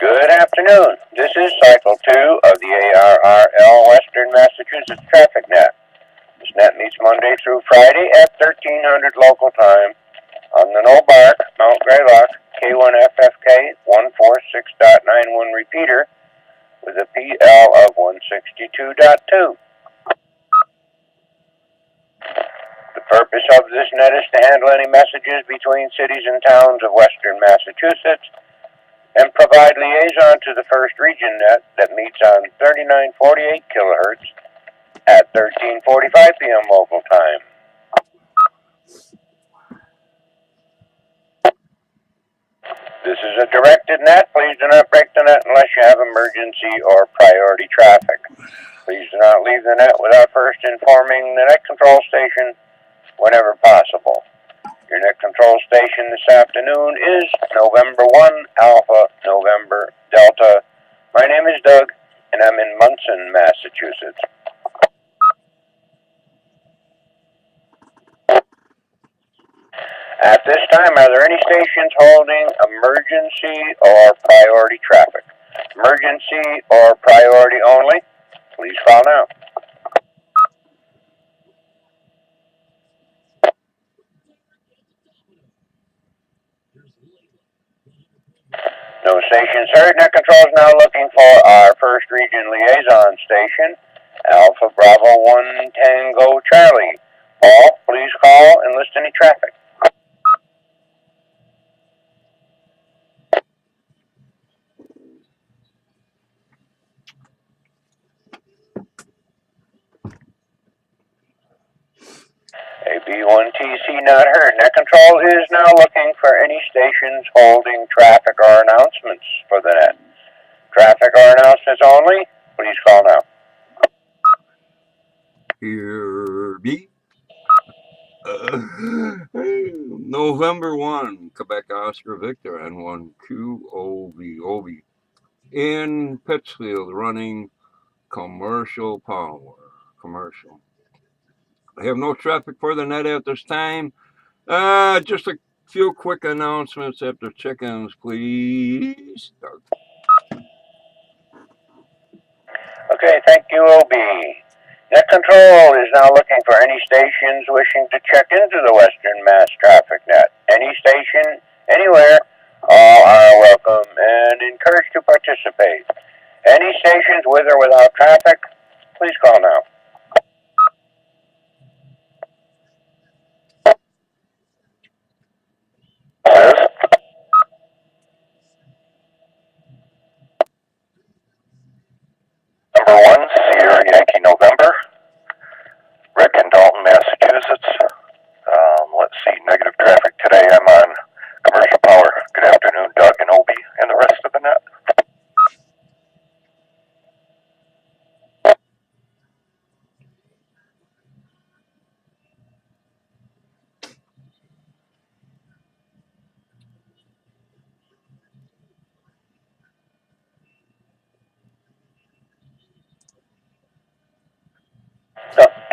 Good afternoon. This is Cycle 2 of the ARRL Western Massachusetts Traffic Net. This net meets Monday through Friday at 1300 local time on the No Bark, Mount Greylock, K1FFK 146.91 repeater with a PL of 162.2. The purpose of this net is to handle any messages between cities and towns of western Massachusetts and provide liaison to the first region net that meets on 3948 kilohertz at 13:45 p.m. local time. This is a directed net. Please do not break the net unless you have emergency or priority traffic. Please do not leave the net without first informing the net control station whenever possible. Your net control station this afternoon is November 1 Alpha November Delta. My name is Doug, and I'm in Munson, Massachusetts. At this time, are there any stations holding emergency or priority traffic? Emergency or priority only? Please call now. No stations heard. Net control is now looking for our first region liaison station, Alpha Bravo 1 Tango Charlie. Paul, please call and list any traffic. AB1TC not heard. Net control is now looking for any stations holding traffic or announcements for the net. Traffic or announcements only? Please call now. Here be. November 1, Quebec Oscar Victor N1QOV in Pittsfield running commercial power. Commercial. I have no traffic for the net at this time. Just a few quick announcements after chickens, please. Okay, thank you, OB. Net control is now looking for any stations wishing to check into the Western Mass Traffic Net. Any station, anywhere, all are welcome and encouraged to participate. Any stations with or without traffic, please call now. Yes. Number 1, Sierra Yankee November. Rick in Dalton, Massachusetts. Let's see, negative traffic today. I'm on commercial power. Good afternoon, Doug and Opie and the rest of the net.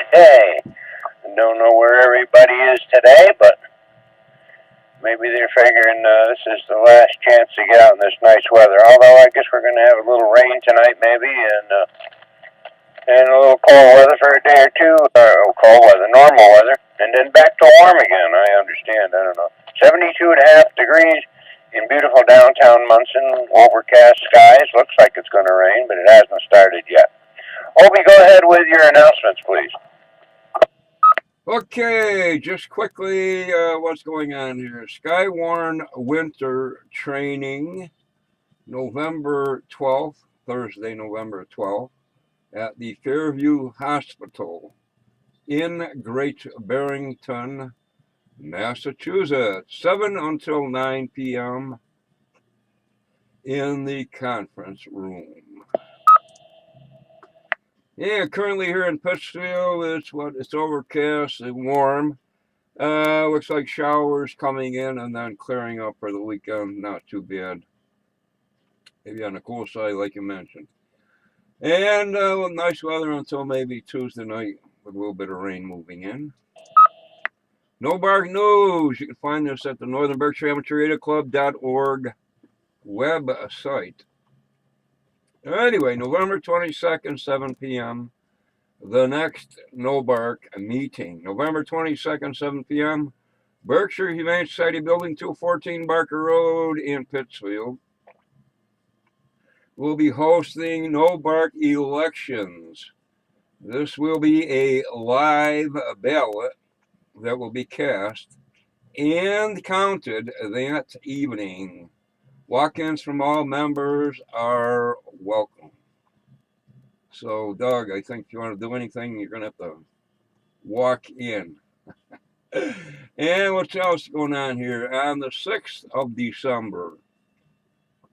Okay. Don't know where everybody is today, but maybe they're figuring this is the last chance to get out in this nice weather. Although I guess we're going to have a little rain tonight, maybe, and a little cold weather for a day or two. Cold weather, normal weather, and then back to warm again. I understand. I don't know. 72.5 degrees in beautiful downtown Munson. Overcast skies. Looks like it's going to rain, but it hasn't started yet. Opie, go ahead with your announcements, please. Okay, just quickly, what's going on here? Skywarn Winter Training, November 12th, Thursday, November 12th. at the Fairview Hospital in Great Barrington, Massachusetts, 7 until 9 p.m. in the conference room. Yeah, currently here in Pittsfield, it's overcast and warm. Looks like showers coming in and then clearing up for the weekend. Not too bad. Maybe on the cool side, like you mentioned. And nice weather until maybe Tuesday night with a little bit of rain moving in. No Bark News. You can find us at the Northern Berkshire Amateur Radio Club.org website. Anyway, November 22nd, 7 p.m., the next No Bark meeting. November 22nd, 7 p.m., Berkshire Humane Society Building, 214 Barker Road in Pittsfield. We'll be hosting No Bark elections. This will be a live ballot that will be cast and counted that evening. Walk-ins from all members are welcome. So, Doug, I think if you want to do anything, you're going to have to walk in. And what's else going on here? On the 6th of December,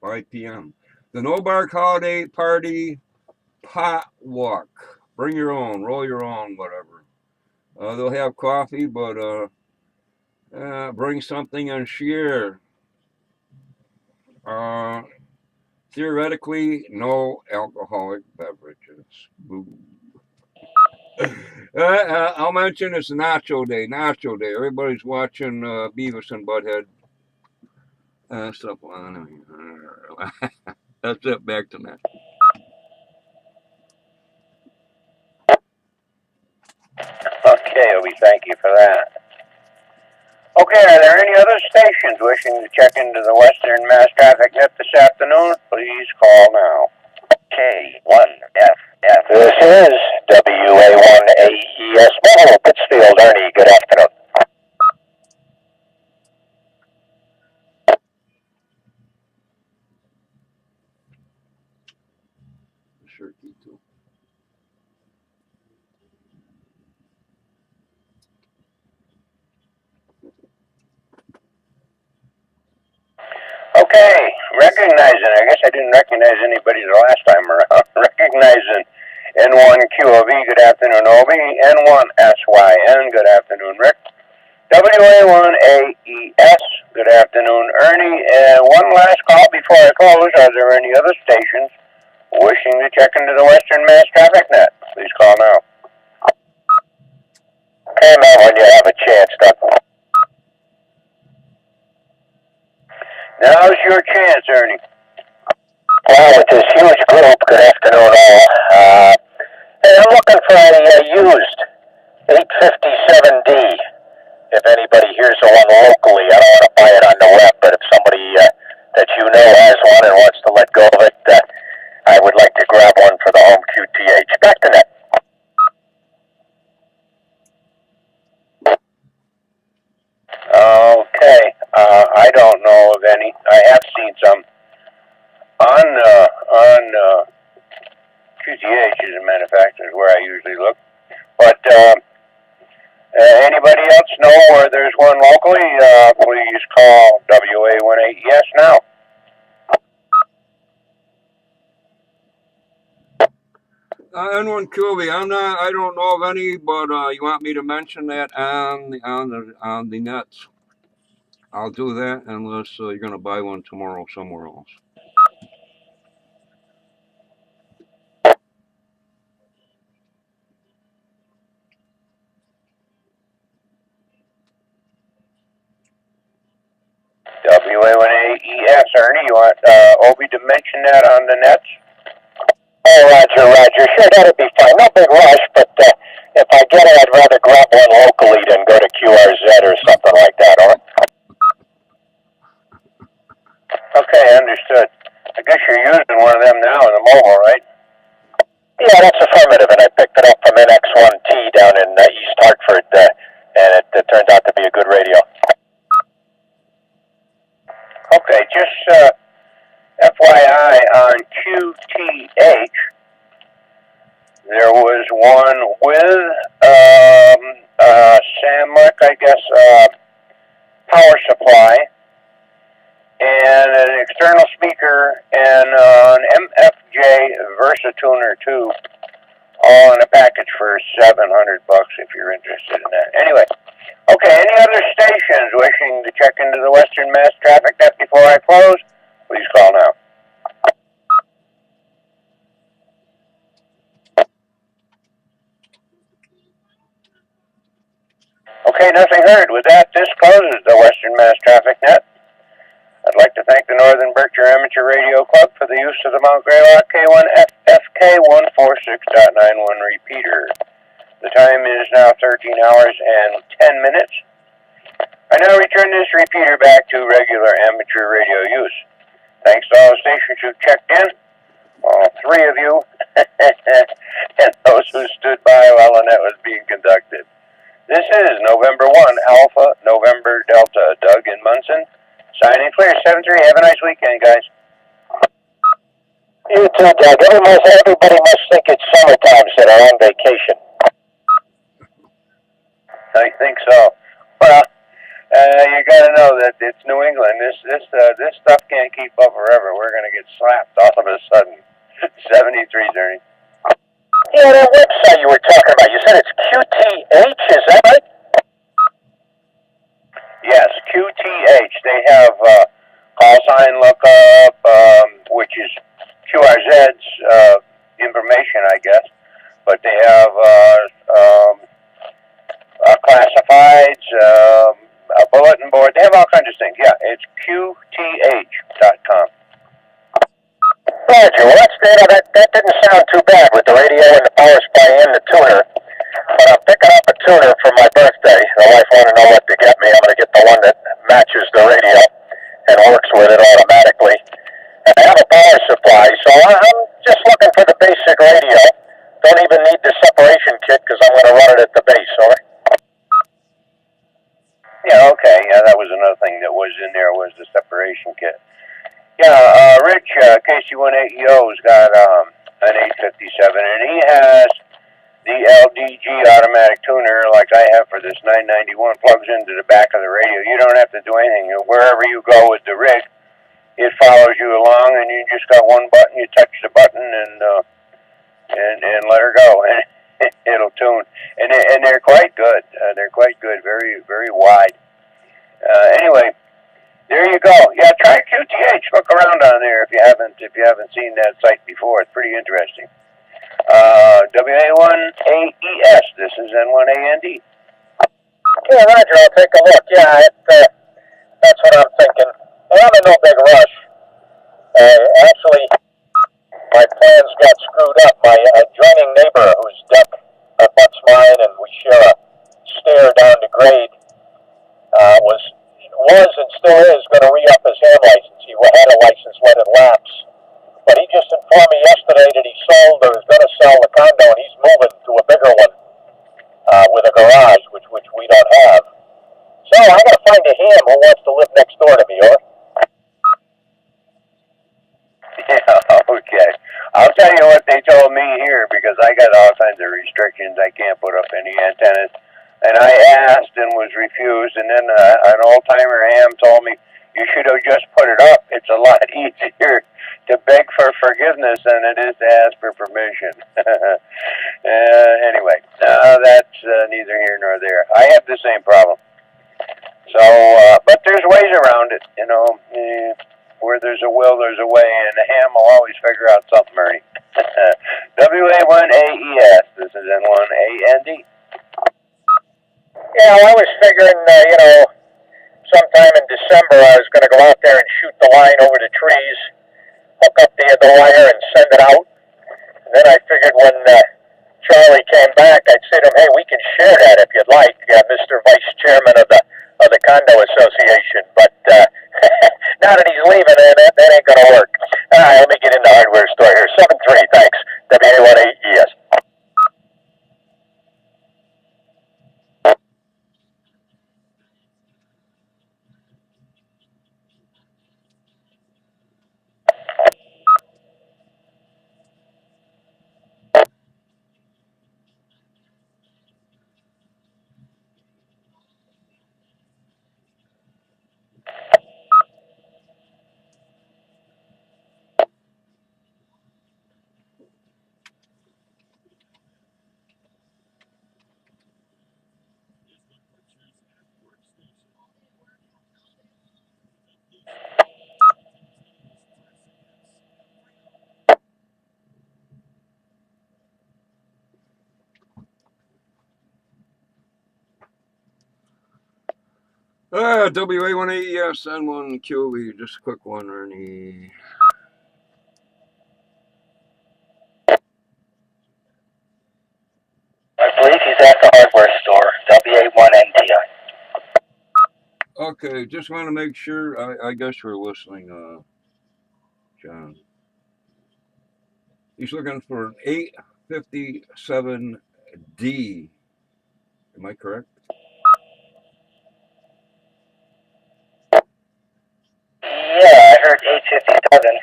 5 p.m., the No Bark Holiday Party Potluck. Bring your own, roll your own, whatever. They'll have coffee, but bring something and share. Theoretically, no alcoholic beverages. Boo. I'll mention it's Nacho Day. Nacho Day. Everybody's watching Beavis and Butthead. Stuff on. That's it. Back to that. Okay, Obi, thank you for that. Okay, are there any other stations wishing to check into the Western Mass Traffic Net this afternoon? Please call now. K1FF. This is WA1AES Mobile, Pittsfield. Ernie, good afternoon. Sure, too. Okay, recognizing, I guess I didn't recognize anybody the last time around. Recognizing N1QOV, good afternoon, Obi. N1SYN, good afternoon, Rick. WA1AES, good afternoon, Ernie. And one last call before I close. Are there any other stations wishing to check into the Western Mass Traffic Net? Please call now. Okay, man, when you have a chance, Doug. Now's your chance, Ernie. Well, with this huge group, good afternoon all. Hey, I'm looking for a used 857D. If anybody hears of one locally, I don't want to buy it on the web, but if somebody that you know has one and wants to let go of it, I would like to grab one for the home QTH. Back to net. Okay, I don't know of any. I have seen some on QTH, as a matter of fact, is where I usually look. But anybody else know where there's one locally? Please call WA18ES now. N1QB, I don't know of any, but you want me to mention that on the nets? I'll do that unless you're going to buy one tomorrow somewhere else. WA18ES, Ernie, you want Obi to mention that on the nets? Oh, Roger. Sure, that'd be fine. No big rush, but if I get it, I'd rather grab one locally than go to QRZ or something like that, all right? Okay, understood. I guess you're using one of them now in the mobile, right? Yeah, that's affirmative, and I picked it up from NX1T down in East Hartford, and it turned out to be a good radio. Okay, just FYI on QTH, with Samlick, I guess, power supply, and an external speaker, and an MFJ Versatuner 2, all in a package for $700 if you're interested in that. Anyway, okay, any other stations wishing to check into the Western Mass traffic net before I close? Please call now. Okay, nothing heard. With that, this closes the Western Mass traffic net. I'd like to thank the Northern Berkshire Amateur Radio Club for the use of the Mount Greylock K1FFK146.91 repeater. The time is now 13 hours and 10 minutes. I now return this repeater back to regular amateur radio use. Thanks to all the stations who checked in, all three of you, and those who stood by while the net was being conducted. This is November 1, Alpha, November, Delta, Doug and Munson. Signing clear, 7-3. Have a nice weekend, guys. You too, Doug. Everybody must think it's summertime, so they're on vacation. I think so. Well, you got to know that it's New England. This stuff can't keep up forever. We're going to get slapped all of a sudden. 73, Ernie. Yeah, that website you were talking about, you said it's QTH, is that right? Yes, QTH. They have call sign lookup, which is QRZ's information, I guess. But they have classifieds, a bulletin board. They have all kinds of things. Yeah, it's QTH.com. Roger. Well, that didn't sound too bad with the radio and the power supply and the tuner. But I'm picking up a tuner for my birthday. The wife wanted to know what to get me. I'm going to get the one that matches the radio and works with it automatically. And I have a power supply, so I'm just looking for the basic radio. Don't even need the separation kit because I'm going to run it at the base, all right? Yeah, okay. Yeah, that was another thing that was in there was the separation kit. Yeah, Rich, KC18EO's got an 857, and he has the LDG automatic tuner like I have for this 991, plugs into the back of the radio. You don't have to do anything. Wherever you go with the rig, it follows you along, and you just got one button. You touch the button and let her go, and it'll tune. And they're quite good. They're quite good. Very, very wide. Anyway. There you go. Yeah, try QTH. Look around on there if you haven't seen that site before. It's pretty interesting. WA1AES. This is N1AND. Yeah, Roger. I'll take a look. Yeah, that's what I'm thinking. Well, I'm in no big rush. Actually, my plans got screwed up. My adjoining neighbor, whose deck abuts mine, and we share a stair down to grade, was and still is going to re-up his ham license. He had a license, let it lapse. But he just informed me yesterday that he sold or is going to sell the condo, and he's moving to a bigger one with a garage, which we don't have. So I got to find a ham who wants to live next door to me, or? Yeah, okay. I'll tell you what they told me here because I got all kinds of restrictions. I can't put up any antennas. And I asked and was refused, and then an old-timer ham told me, you should have just put it up. It's a lot easier to beg for forgiveness than it is to ask for permission. Anyway, that's neither here nor there. I have the same problem. So, but there's ways around it, you know. Where there's a will, there's a way, and the ham will always figure out something, Ernie. WA1AES, this is N1AND. Yeah, well, I was figuring, sometime in December I was going to go out there and shoot the line over the trees, hook up the wire and send it out. And then I figured when Charlie came back, I'd say to him, hey, we can share that if you'd like, Mr. Vice Chairman of the Condo Association. But now that he's leaving, that ain't going to work. All right, let me get in the hardware store here. 7-3, thanks. WA1AES. WA1AES N1QB, just a quick one, Ernie. I believe he's at the hardware store, WA1ND. Okay, just want to make sure. I guess you're listening, John. He's looking for an 857D. Am I correct? Yeah, I heard 857.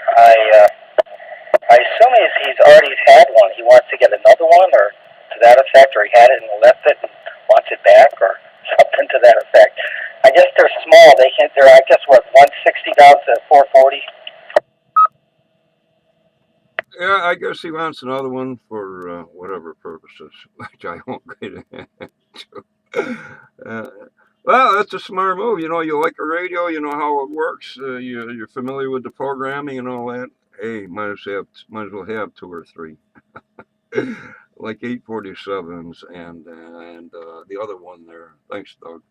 I assume he's already had one. He wants to get another one, or to that effect, or he had it and left it and wants it back, or something to that effect. I guess they're small. They're I guess what 160 down to 440. Yeah, I guess he wants another one for whatever purposes, which I won't get into. Uh, well, that's a smart move. You know, you like a radio, you know how it works, you're familiar with the programming and all that. Hey, might as well have two or three, like 847s and the other one there. Thanks, Doug.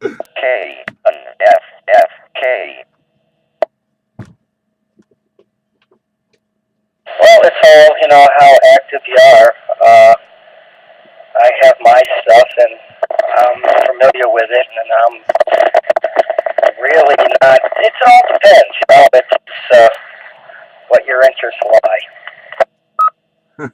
K F F K. Well, it's all how active you are. I have my stuff and I'm familiar with it, and I'm really not. It all depends, It's what your interests lie.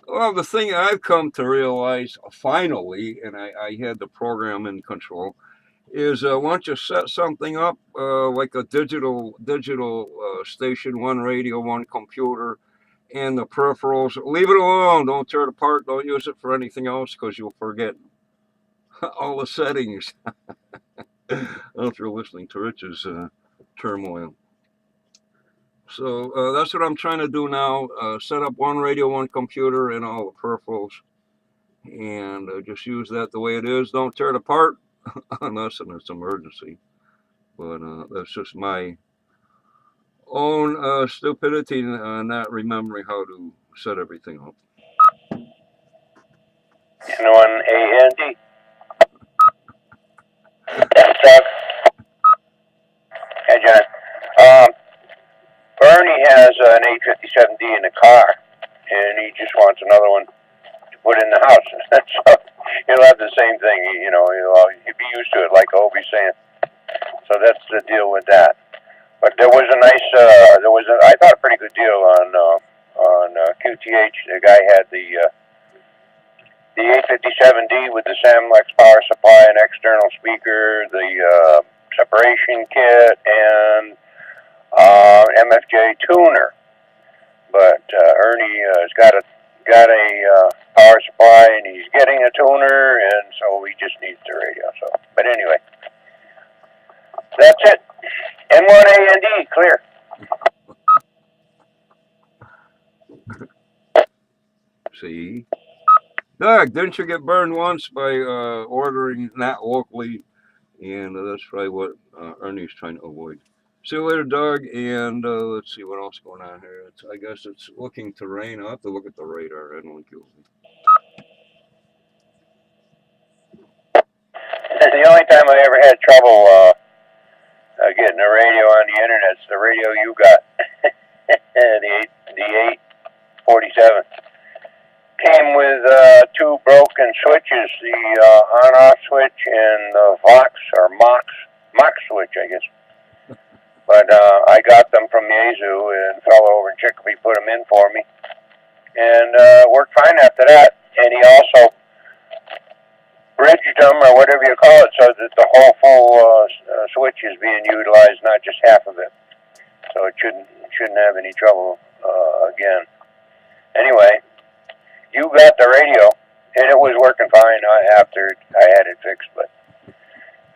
Well, the thing I've come to realize finally, and I had the program in control, is once you set something up like a digital station, one radio, one computer, and the peripherals, leave it alone. Don't tear it apart. Don't use it for anything else because you'll forget all the settings after listening to Rich's turmoil. So that's what I'm trying to do now. Set up one radio, one computer, and all the peripherals, and just use that the way it is. Don't tear it apart unless it's an emergency. But that's just my own stupidity not remembering how to set everything up. N1AND. Yes, Doug. Hey, John. Bernie has an 857D in the car, and he just wants another one to put in the house. So he'll have the same thing. He'll be used to it, like Obi's saying. So that's the deal with that. But there was a nice, I thought a pretty good deal on QTH. The guy had the 857D with the Samlex power supply and external speaker, the separation kit, and MFJ tuner. But Ernie has got a power supply, and he's getting a tuner, and so he just needs the radio. So, but anyway, that's it. N1AND clear. See, Doug, didn't you get burned once by ordering not locally? And that's probably what Ernie's trying to avoid. See you later, Doug. And let's see what else going on here. I guess it's looking to rain. I'll have to look at the radar. I don't want to. The only time I ever had trouble getting a radio on the internet is the radio you got. the 847 came with two broken switches, the on-off switch and the Vox or Mox switch, I guess. But I got them from Yazoo, and fell over in Chicopee put them in for me, and worked fine after that. And he also bridged them, or whatever you call it, so that the whole full switch is being utilized, not just half of it. So it shouldn't have any trouble again. Anyway, you got the radio, and it was working fine after I had it fixed. But the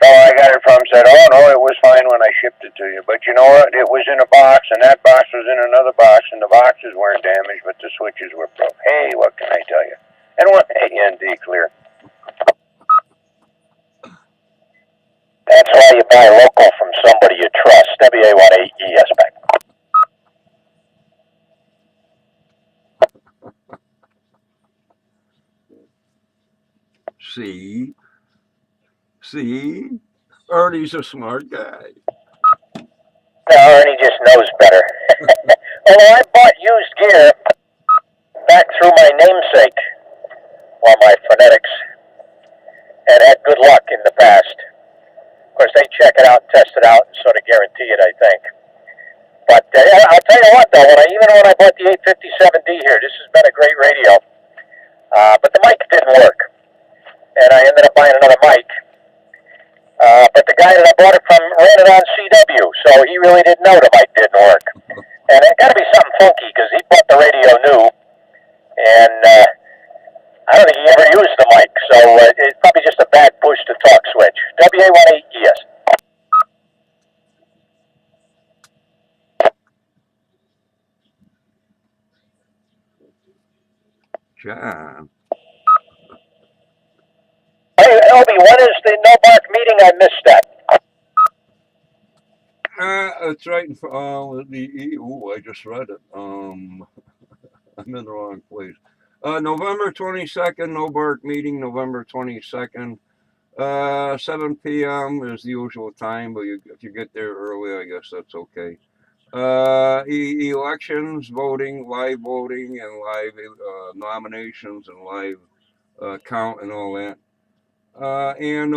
fellow I got it from said, "Oh no, it was fine when I shipped it to you. But you know what? It was in a box, and that box was in another box, and the boxes weren't damaged, but the switches were broke. Hey, what can I tell you?" N1AND clear. That's why you buy local from somebody you trust. WA1AES back. See? Ernie's a smart guy. No, Ernie just knows better. Although I bought used gear back through my namesake, well, my phonetics, and had good luck in the past. Of course, they check it out, test it out, and sort of guarantee it, I think. But I'll tell you what, though, even when I bought the 857D here, this has been a great radio. But the mic didn't work, and I ended up buying another mic. But the guy that I bought it from ran it on CW, so he really didn't know the mic didn't work. And it got to be something funky because he bought the radio new, and I don't think he ever used the mic, so it's probably just a bad push to talk switch. WA18ES. John. Hey, Elby, when is the No Bark meeting? I missed that. It's right in front. I just read it. I'm in the wrong place. November 22nd, No Bark meeting, November 22nd. 7 p.m. is the usual time, but if you get there early, I guess that's okay. Elections, voting, live voting, and live nominations, and live count, and all that. And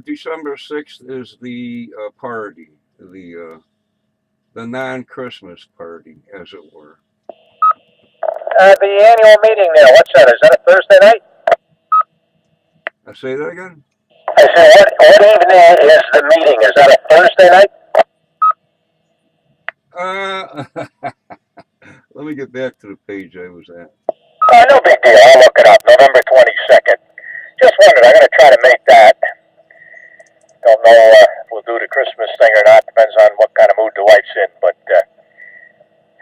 December 6th is the party, the non-Christmas party, as it were. The annual meeting there, what's that? Is that a Thursday night? I say that again? I said, what evening is the meeting? Is that a Thursday night? Let me get back to the page I was at. No big deal. I'll look it up. November 22nd. Just wondered. I'm going to try to make that. Don't know if we'll do the Christmas thing or not. Depends on what kind of mood the wife's in. But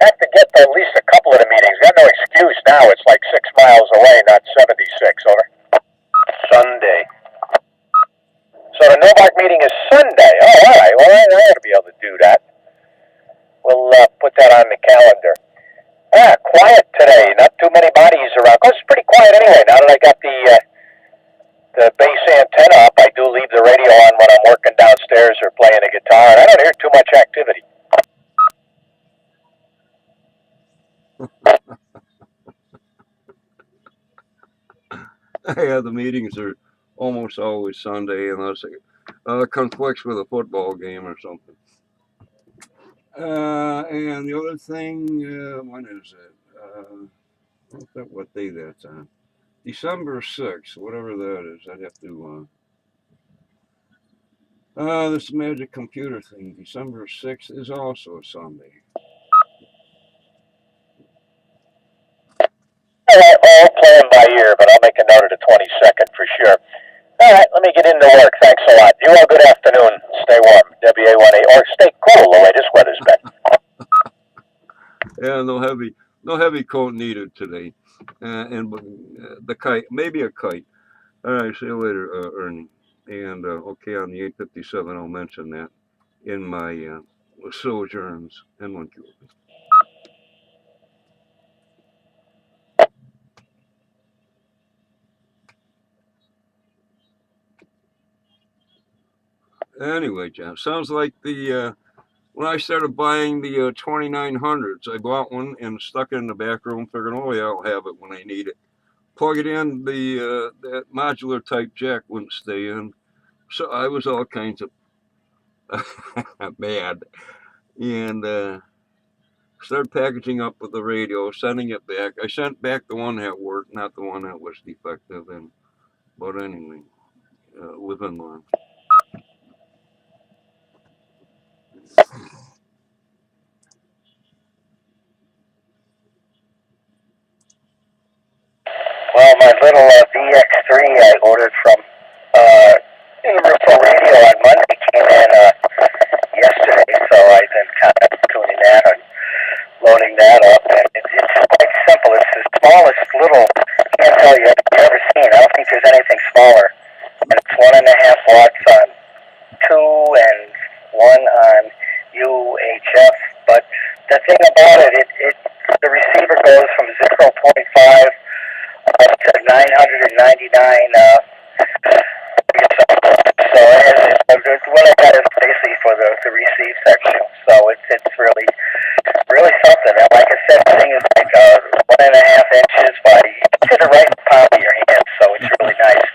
have to get to at least a couple of the meetings. Got no excuse now. It's like 6 miles away, not 76. Over. Sunday. So the Novak meeting is Sunday. Oh, all right. Well, I ought to be able to do that. We'll put that on the calendar. Quiet today. Not too many bodies around. Cause it's pretty quiet anyway. Now that I got the bass antenna up, I do leave the radio on when I'm working downstairs or playing a guitar, and I don't hear too much activity. Yeah, the meetings are almost always Sunday unless it conflicts with a football game or something. And the other thing, when is it? I forget what day that's on. December 6th, whatever that is. I'd have to. This magic computer thing, December 6th is also a Sunday. All playing by ear, but I'll make a note of the 22nd for sure. All right, let me get into work. Thanks a lot. You all good afternoon. Stay warm. WA18, or stay cool the way this weather's been. Yeah, no heavy coat needed today. And the kite, maybe a kite. All right, see you later, Ernie. And okay, on the 857, I'll mention that in my sojourns N1AND. Anyway, John, sounds like the when I started buying the 2900s, I bought one and stuck it in the back room, figuring, oh yeah, I'll have it when I need it. Plug it in, that modular type jack wouldn't stay in, so I was all kinds of mad, and started packaging up with the radio, sending it back. I sent back the one that worked, not the one that was defective, but anyway, live and learn. Well, my little VX3 I ordered from Universal Radio on Monday came in yesterday, so I've been kind of tuning that and loading that up, and it's quite simple. It's the smallest little handheld you've ever seen. I don't think there's anything smaller. And it's 1.5 watts on 2 and 1 on UHF. But the thing about it, the receiver goes from 0.5 up to 999 So what I got is basically for the receive section. So it's really something. And like I said, the thing is like 1.5 inches by you can fit it right in the palm of your hand. So it's really nice.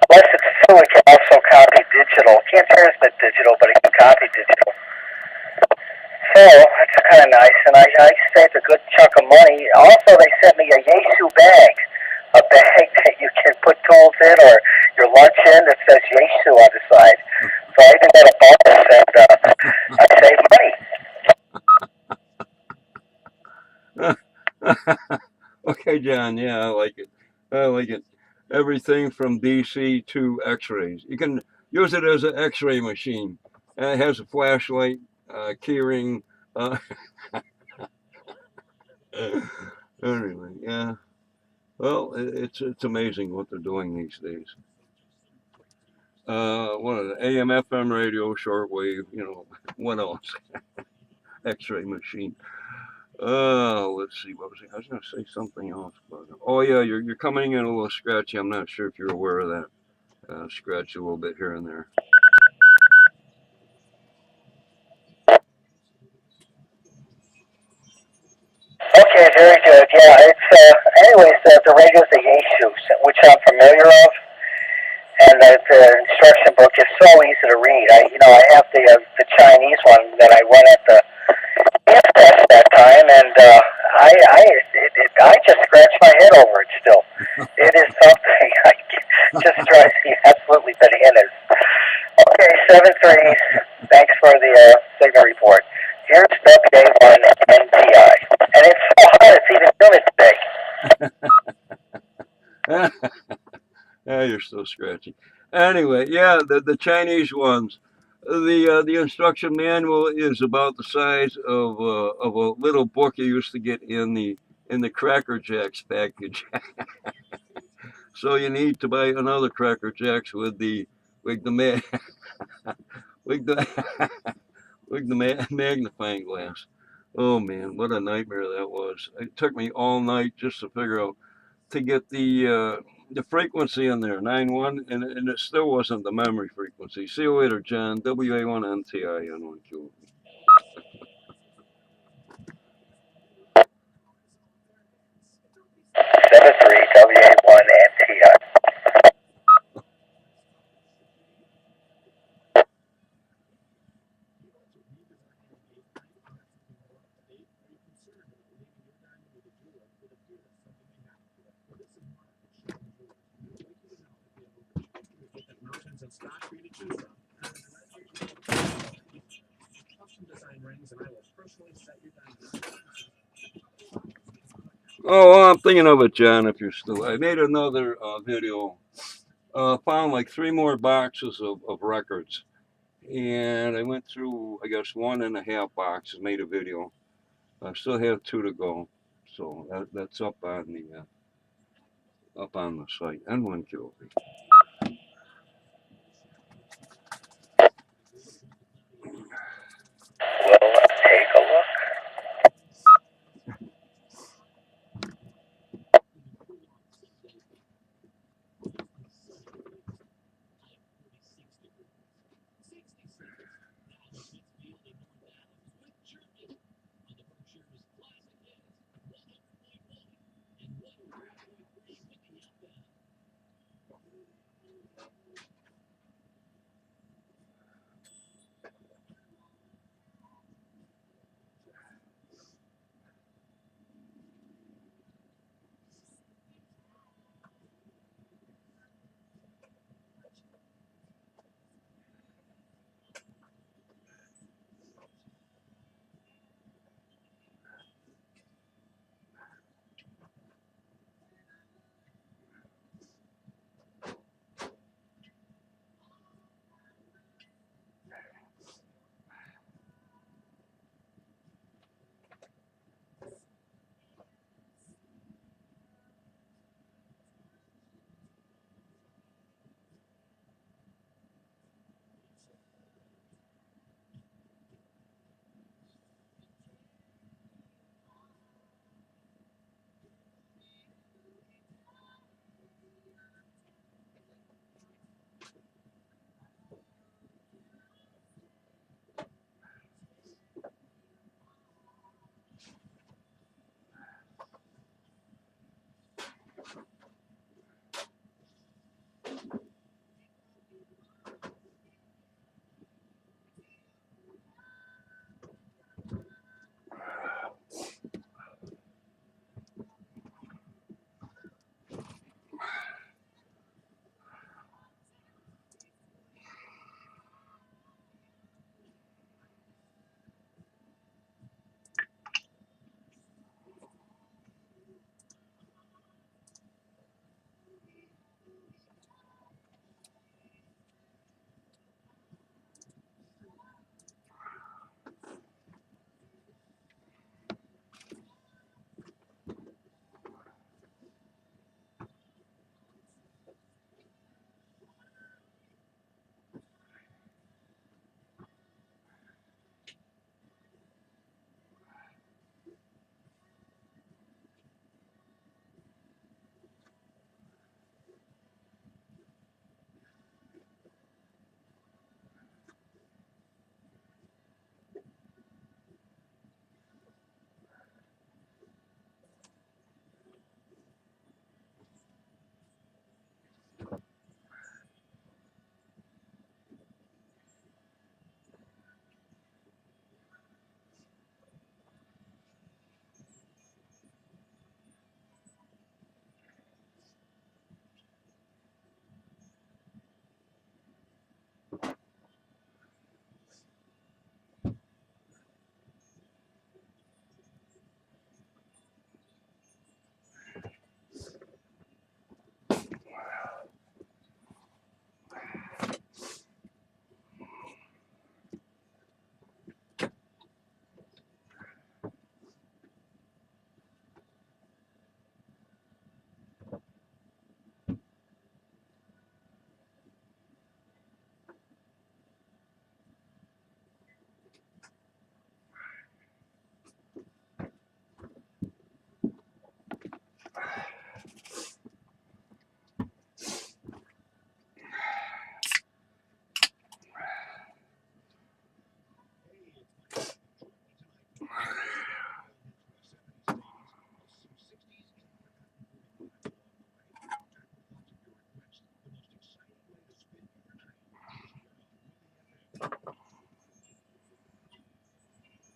Plus, it's too. It can also copy digital. Can't transmit digital, but it can copy digital. So that's kind of nice, and I saved a good chunk of money. Also, they sent me a Yaesu bag, a bag that you can put tools in or your lunch in that says Yaesu on the side. So I even got a bonus, and I saved Yeah. Okay, John. Yeah, I like it. I like it. Everything from DC to X-rays. You can use it as an X-ray machine. It has a flashlight, keyring. Uh, anyway, yeah. Well, it's amazing what they're doing these days. What are the AM, FM radio, shortwave? What else? X-ray machine. Let's see. What was it? I was going to say something else, but oh yeah, you're coming in a little scratchy. I'm not sure if you're aware of that. Scratch a little bit here and there. Okay, very good. Yeah, it's anyways the radio's a Yaesu, which I'm familiar of, and the instruction book is so easy to read. I have the Chinese one that I went at the test that time, and I just scratch my head over it still. It is something just drives me absolutely bananas. Okay, 7-3. Thanks for the signal report. Here's WA1NTI. And it's so hot, it's even humid today. Ah, you're so scratchy. Anyway, yeah, the Chinese ones. The instruction manual is about the size of a little book you used to get in the Cracker Jacks package. So you need to buy another Cracker Jacks with the with the with the magnifying glass. Oh man, what a nightmare that was! It took me all night just to figure out to get the frequency in there, 9.1, and it still wasn't the memory frequency. See you later, John. WA1NTI N1Q. 7-3 WA1NTI. Oh, I'm thinking of it, John. If you're still, I made another video. Found like three more boxes of records, and I went through, I guess, 1.5 boxes. Made a video. I still have two to go, so that's up on the site. N1Q.